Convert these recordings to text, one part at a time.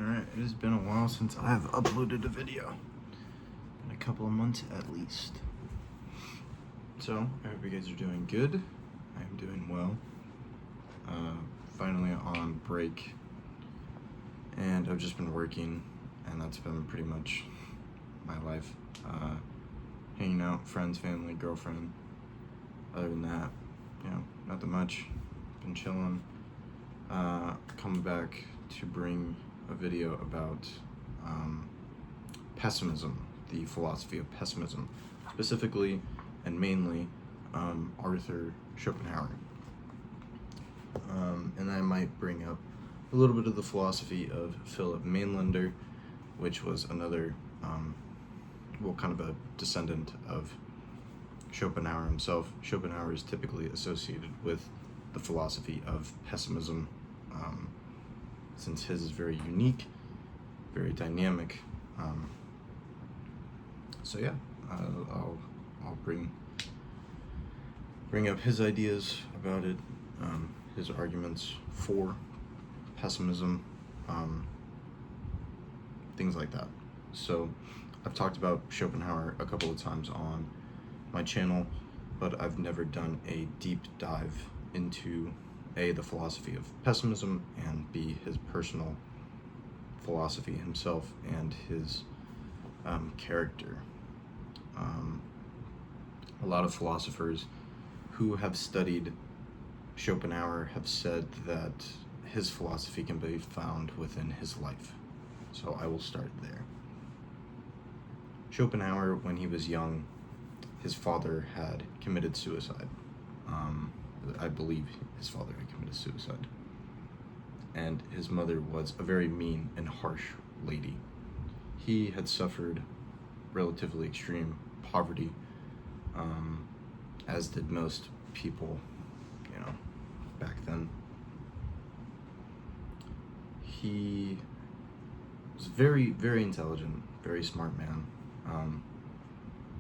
Alright, it has been a while since I have uploaded a video. In a couple of months at least. So, I hope you guys are doing good. I am doing well. Finally on break. And I've just been working, and that's been pretty much my life. Hanging out, friends, family, girlfriend. Other than that, nothing much. Been chilling. Coming back to bring a video about pessimism, the philosophy of pessimism, specifically and mainly Arthur Schopenhauer. And I might bring up a little bit of the philosophy of Philip Mainlander, which was another, kind of a descendant of Schopenhauer himself. Schopenhauer is typically associated with the philosophy of pessimism, since his is very unique, very dynamic. I'll bring up his ideas about it, his arguments for pessimism, things like that. So I've talked about Schopenhauer a couple of times on my channel, but I've never done a deep dive into A, the philosophy of pessimism, and B, his personal philosophy himself and his character. A lot of philosophers who have studied Schopenhauer have said that his philosophy can be found within his life. So I will start there. Schopenhauer, when he was young, his father had committed suicide. I believe his father had committed suicide. And his mother was a very mean and harsh lady. He had suffered relatively extreme poverty, as did most people, back then. He was very, very intelligent, very smart man.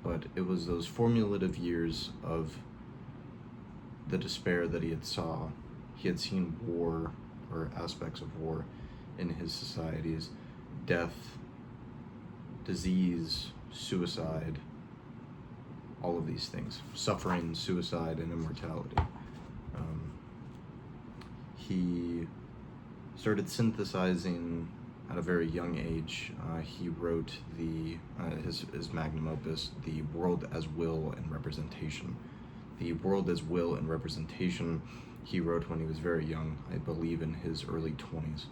But it was those formative years of the despair that he had seen war, or aspects of war in his societies, death, disease, suicide, all of these things, suffering, suicide, and immortality. He started synthesizing at a very young age. He wrote his magnum opus, The World as Will and Representation. The World as Will and Representation he wrote when he was very young, I believe in his early 20s,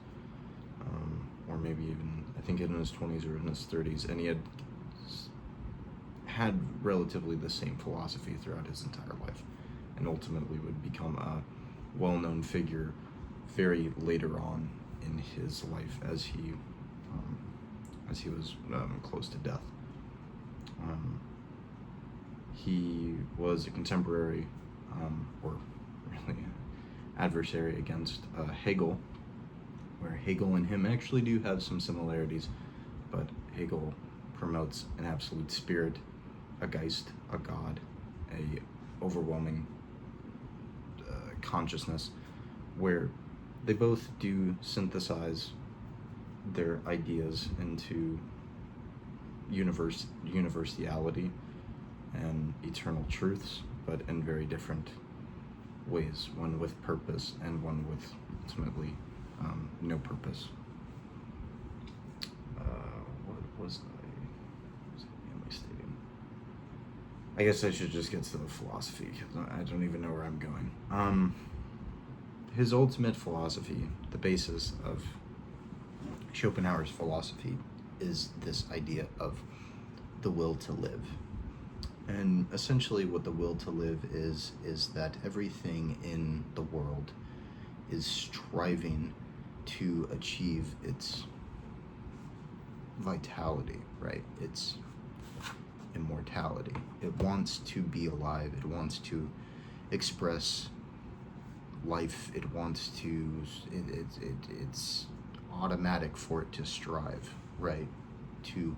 or maybe even, I think in his 20s or in his 30s, and he had relatively the same philosophy throughout his entire life, and ultimately would become a well-known figure very later on in his life as he was close to death. He was a contemporary, or really adversary against Hegel, where Hegel and him actually do have some similarities, but Hegel promotes an absolute spirit, a Geist, a God, a overwhelming consciousness, where they both do synthesize their ideas into universality and eternal truths, but in very different ways, one with purpose and one with ultimately no purpose. What was I stating? I guess I should just get to the philosophy, because I don't even know where I'm going. His ultimate philosophy, the basis of Schopenhauer's philosophy, is this idea of the will to live. And essentially what the will to live is that everything in the world is striving to achieve its vitality, right? Its immortality. It wants to be alive. It wants to express life. It wants to, it's automatic for it to strive, right? To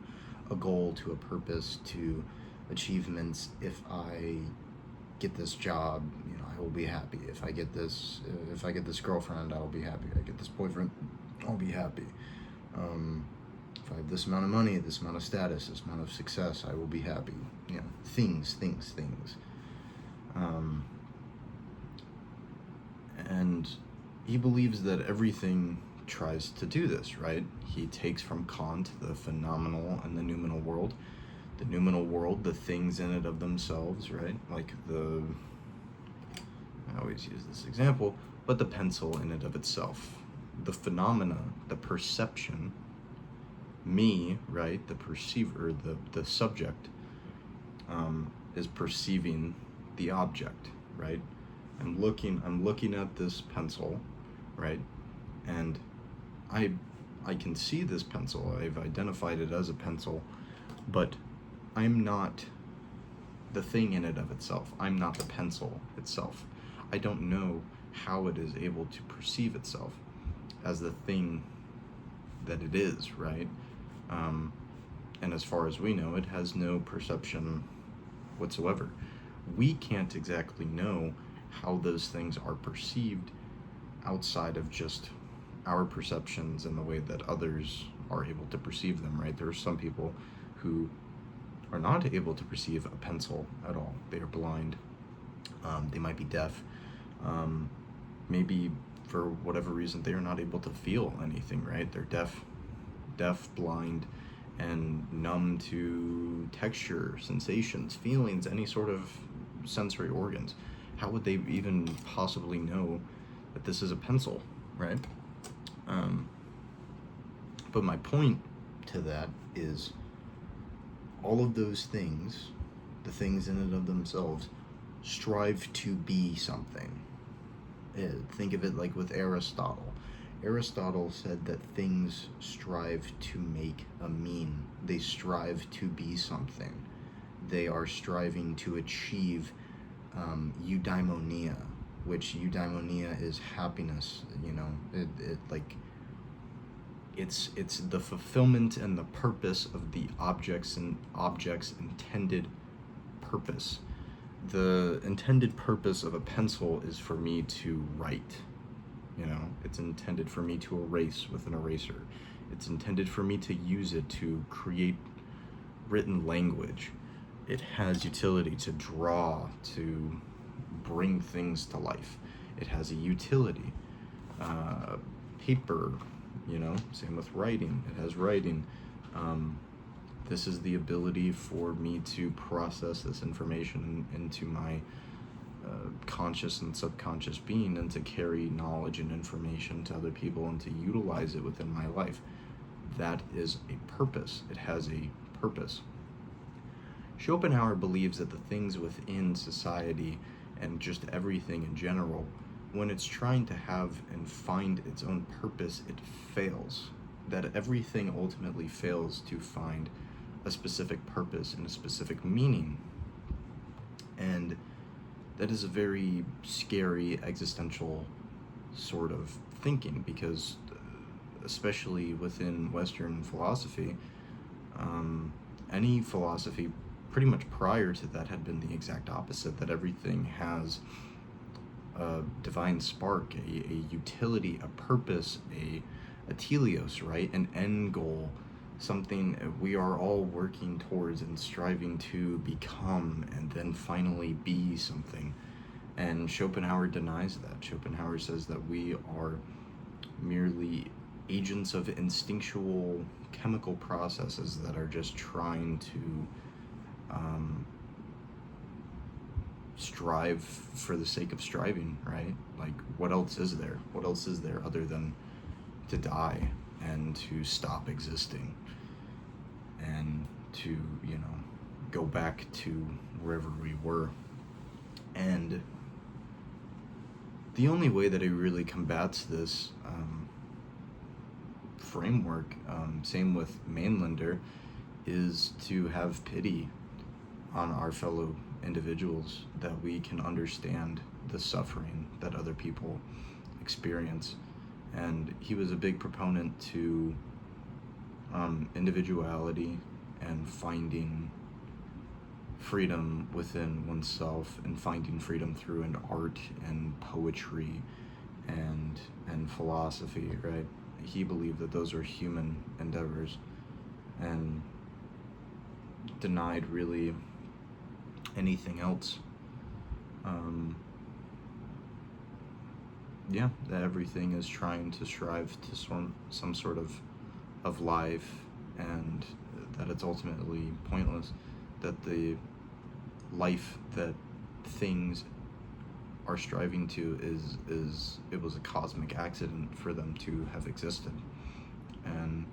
a goal, to a purpose, to achievements. If I get this job, I will be happy. If I get this girlfriend, I will be happy. I get this boyfriend, I'll be happy. If I have this amount of money, this amount of status, this amount of success, I will be happy. You know, things. And he believes that everything tries to do this, right? He takes from Kant the phenomenal and the noumenal world. The noumenal world, the things in it of themselves, right? Like I always use this example, but the pencil in it of itself. The phenomena, the perception, me, right? The perceiver, the subject, is perceiving the object, right? I'm looking at this pencil, right? And I can see this pencil. I've identified it as a pencil, but I'm not the thing in it of itself. I'm not the pencil itself. I don't know how it is able to perceive itself as the thing that it is, right? And as far as we know, it has no perception whatsoever. We can't exactly know how those things are perceived outside of just our perceptions and the way that others are able to perceive them, right? There are some people who are not able to perceive a pencil at all. They are blind. They might be deaf. Maybe for whatever reason they are not able to feel anything, right? They're deaf, blind, and numb to texture, sensations, feelings, any sort of sensory organs. How would they even possibly know that this is a pencil, right? But my point to that is all of those things, the things in and of themselves, strive to be something. Think of it like with Aristotle. Aristotle said that things strive to make a mean. They strive to be something. They are striving to achieve eudaimonia, which eudaimonia is happiness. You know, it's the fulfillment and the purpose of the object's intended purpose. The intended purpose of a pencil is for me to write. You know, it's intended for me to erase with an eraser. It's intended for me to use it to create written language. It has utility to draw, to bring things to life. It has a utility. Paper, you know, same with writing. It has writing. This is the ability for me to process this information into my conscious and subconscious being, and to carry knowledge and information to other people and to utilize it within my life. That is a purpose. It has a purpose. Schopenhauer believes that the things within society and just everything in general, when it's trying to have and find its own purpose, it fails. That everything ultimately fails to find a specific purpose and a specific meaning. And that is a very scary existential sort of thinking, because especially within Western philosophy, any philosophy pretty much prior to that had been the exact opposite, that everything has a divine spark, a utility, a purpose, a teleos, right? An end goal, something we are all working towards and striving to become and then finally be something. And Schopenhauer denies that. Schopenhauer says that we are merely agents of instinctual chemical processes that are just trying to strive for the sake of striving, right? Like, what else is there? What else is there other than to die and to stop existing and to, you know, go back to wherever we were? And the only way that he really combats this framework, same with Mainlander, is to have pity on our fellow individuals, that we can understand the suffering that other people experience. And he was a big proponent to individuality and finding freedom within oneself, and finding freedom through an art and poetry and philosophy, right? he believed that those were human endeavors, and denied really anything else. Yeah, that everything is trying to strive to some sort of life, and that it's ultimately pointless, that the life that things are striving to is it was a cosmic accident for them to have existed. And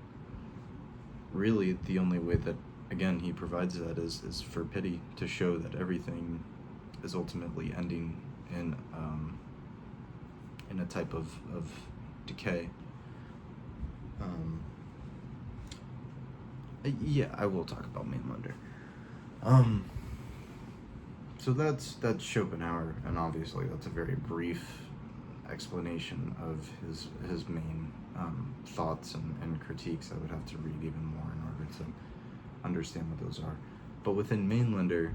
really the only way that, again, he provides that is for pity, to show that everything is ultimately ending in a type of decay. Yeah, I will talk about Mainlander. So that's Schopenhauer, and obviously that's a very brief explanation of his main thoughts and critiques. I would have to read even more in order to understand what those are. But within Mainlander,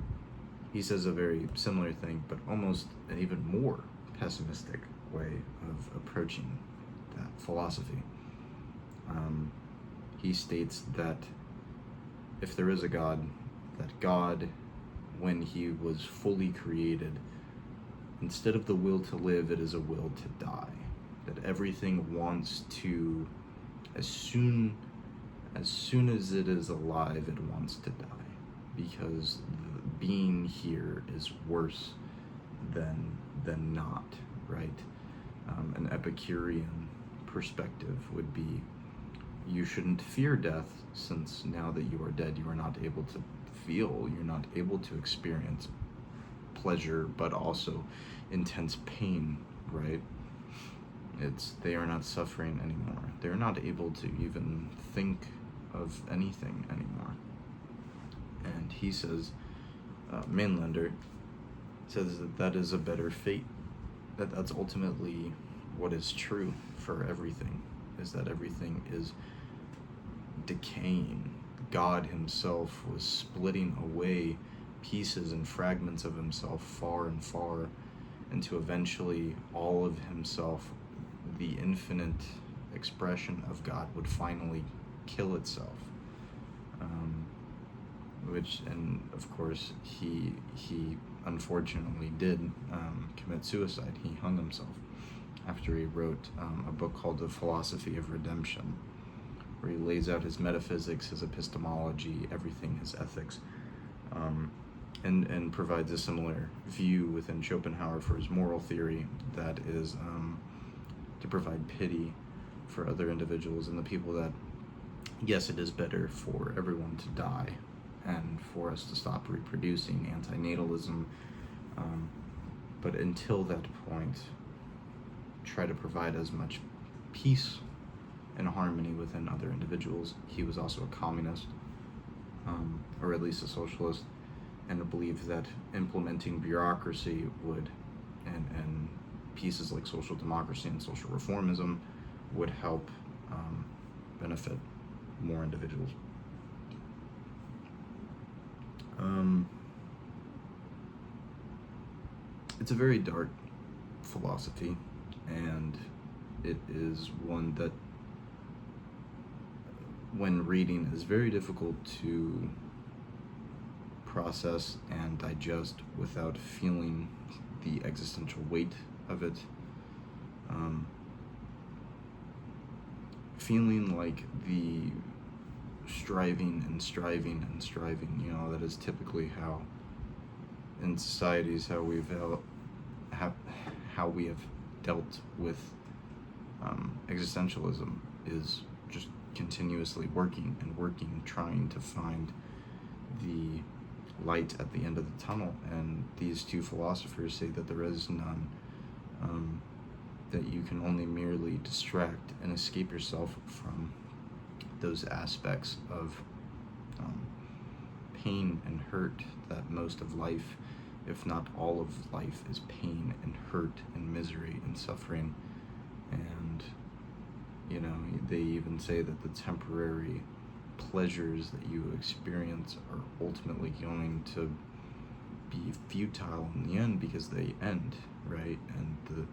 he says a very similar thing, but almost an even more pessimistic way of approaching that philosophy. He states that if there is a God, that God, when he was fully created, instead of the will to live, it is a will to die. That everything wants to, as soon as it is alive, it wants to die, because being here is worse than not, right? An Epicurean perspective would be, you shouldn't fear death, since now that you are dead, you are not able to feel, you're not able to experience pleasure, but also intense pain, right? They are not suffering anymore. They're not able to even think of anything anymore. And he says, Mainlander says that is a better fate. That's ultimately what is true for everything, is that everything is decaying. God himself was splitting away pieces and fragments of himself far and far, into eventually all of himself, the infinite expression of God, would finally kill itself. And of course he unfortunately did commit suicide. He hung himself after he wrote a book called The Philosophy of Redemption, where he lays out his metaphysics, his epistemology, everything, his ethics, and provides a similar view within Schopenhauer for his moral theory, that is to provide pity for other individuals and the people that, yes, it is better for everyone to die and for us to stop reproducing, antinatalism, but until that point, try to provide as much peace and harmony within other individuals. He was also a communist, or at least a socialist, and believed that implementing bureaucracy would, and pieces like social democracy and social reformism, would help benefit more individuals. It's a very dark philosophy, and it is one that, when reading, is very difficult to process and digest without feeling the existential weight of it. Feeling like the striving, that is typically how, in societies, how we have dealt with existentialism, is just continuously working, trying to find the light at the end of the tunnel. And these two philosophers say that there is none, that you can only merely distract and escape yourself from those aspects of pain and hurt, that most of life, if not all of life, is pain and hurt and misery and suffering. And they even say that the temporary pleasures that you experience are ultimately going to be futile in the end, because they end, right? And the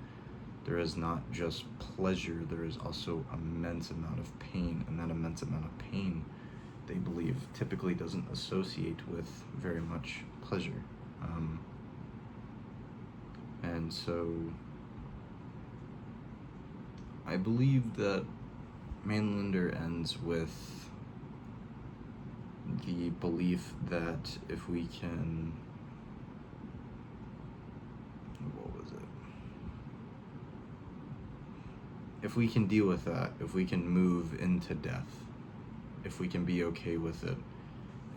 there is not just pleasure, there is also immense amount of pain, and that immense amount of pain, they believe, typically doesn't associate with very much pleasure. And so I believe that Mainlander ends with the belief that if we can, what was it? If we can deal with that, if we can move into death, if we can be okay with it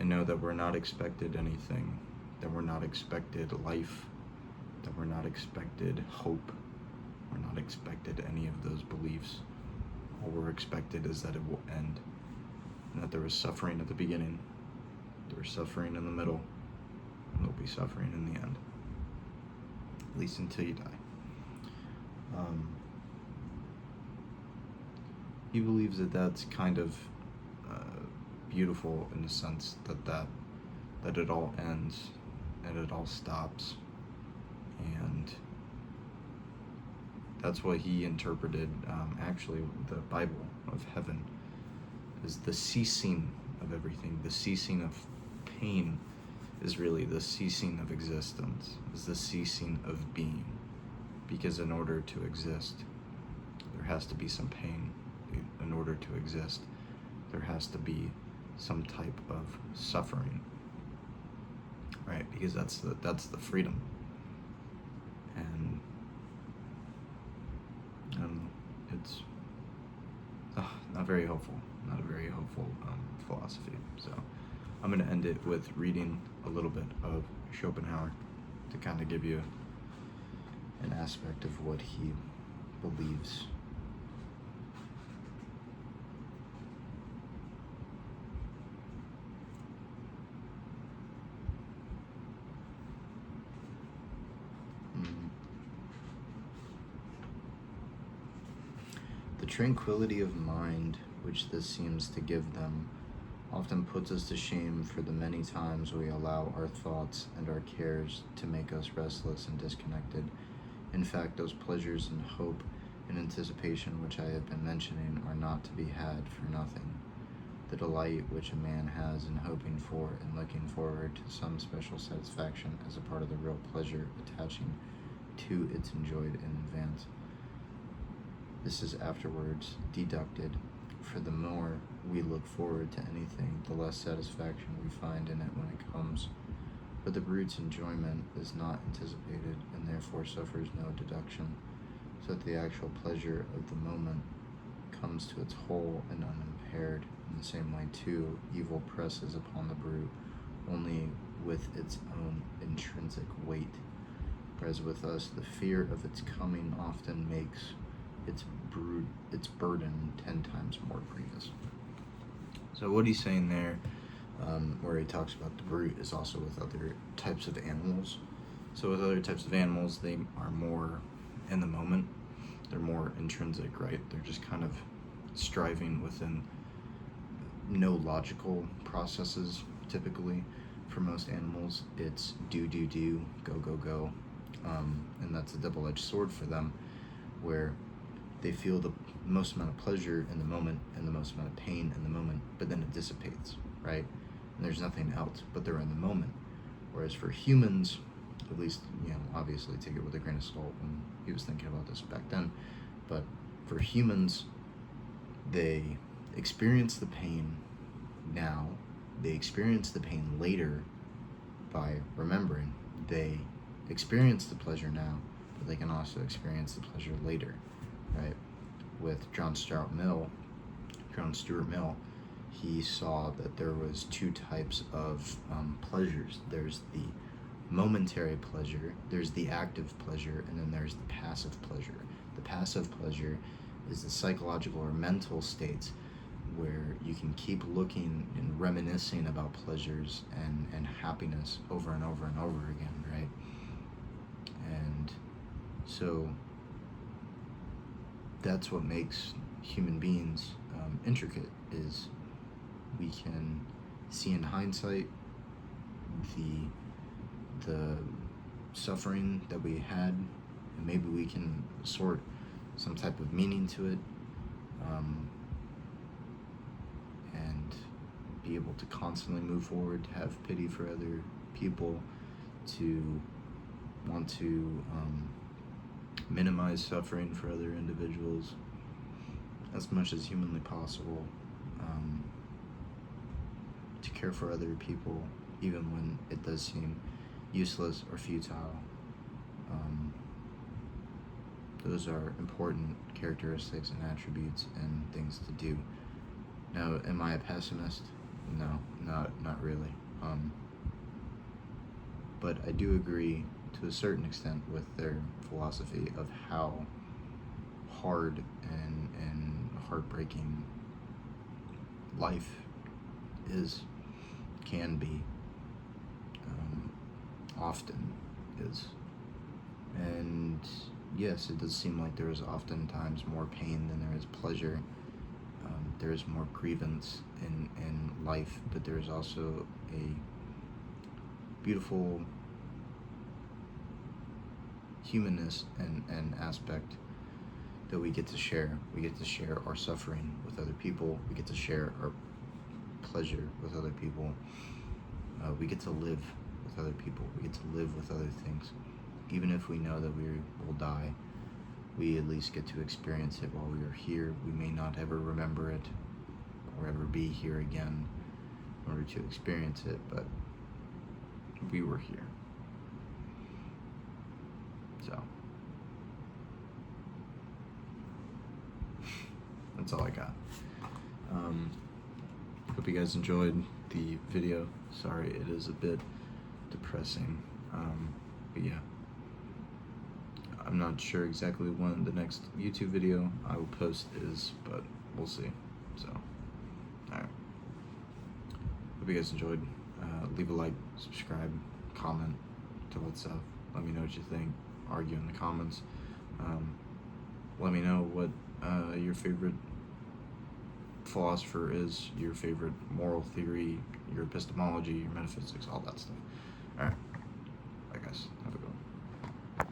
and know that we're not expected anything, that we're not expected life, that we're not expected hope, we're not expected any of those beliefs. All we're expected is that it will end, and that there was suffering at the beginning, there was suffering in the middle, and there'll be suffering in the end, at least until you die. He believes that that's kind of beautiful in the sense that it all ends and it all stops, and that's what he interpreted, actually, the Bible of heaven is the ceasing of everything. The ceasing of pain is really the ceasing of existence, is the ceasing of being. Because in order to exist, there has to be some pain. In order to exist, there has to be some type of suffering, right? Because that's the freedom. And it's not very hopeful, not a very hopeful philosophy. So I'm going to end it with reading a little bit of Schopenhauer to kind of give you an aspect of what he believes. The tranquility of mind which this seems to give them often puts us to shame for the many times we allow our thoughts and our cares to make us restless and disconnected. In fact, those pleasures and hope and anticipation which I have been mentioning are not to be had for nothing. The delight which a man has in hoping for and looking forward to some special satisfaction as a part of the real pleasure attaching to its enjoyed in advance. This is afterwards deducted, for the more we look forward to anything, the less satisfaction we find in it when it comes. But the brute's enjoyment is not anticipated, and therefore suffers no deduction, so that the actual pleasure of the moment comes to its whole and unimpaired. In the same way, too, evil presses upon the brute only with its own intrinsic weight, whereas with us the fear of its coming often makes its burden 10 times more grievous. So what he's saying there, where he talks about the brute, is also with other types of animals. So with other types of animals, they are more in the moment. They're more intrinsic, right? They're just kind of striving within no logical processes, typically. For most animals, it's do, go, go. And that's a double-edged sword for them, where they feel the most amount of pleasure in the moment and the most amount of pain in the moment, but then it dissipates, right? And there's nothing else, but they're in the moment. Whereas for humans, at least, obviously take it with a grain of salt when he was thinking about this back then, but for humans, they experience the pain now, they experience the pain later by remembering. They experience the pleasure now, but they can also experience the pleasure later. Right, with John Stuart Mill, he saw that there was two types of pleasures. There's the momentary pleasure, there's the active pleasure, and then there's the passive pleasure. The passive pleasure is the psychological or mental states where you can keep looking and reminiscing about pleasures and happiness over and over and over again, right? And so that's what makes human beings intricate, is we can see in hindsight the suffering that we had, and maybe we can sort some type of meaning to it, and be able to constantly move forward, to have pity for other people, to want to minimize suffering for other individuals as much as humanly possible, to care for other people even when it does seem useless or futile. Those are important characteristics and attributes and things to do. Now, am I a pessimist? No, not really. But I do agree to a certain extent with their philosophy of how hard and heartbreaking life can be, often is. And yes, it does seem like there is oftentimes more pain than there is pleasure. There is more grievance in life, but there is also a beautiful humanness and aspect that we get to share. We get to share our suffering with other people. We get to share our pleasure with other people. We get to live with other people. We get to live with other things. Even if we know that we will die, we at least get to experience it while we are here. We may not ever remember it or ever be here again in order to experience it, but we were here. So that's all I got. Hope you guys enjoyed the video. Sorry, it is a bit depressing, but yeah, I'm not sure exactly when the next YouTube video I will post is, but we'll see. So, alright, hope you guys enjoyed. Leave a like, subscribe, comment, tell what's up, let me know what you think, argue in the comments. Let me know what your favorite philosopher is, your favorite moral theory, your epistemology, your metaphysics, all that stuff. Alright, bye guys, have a good one.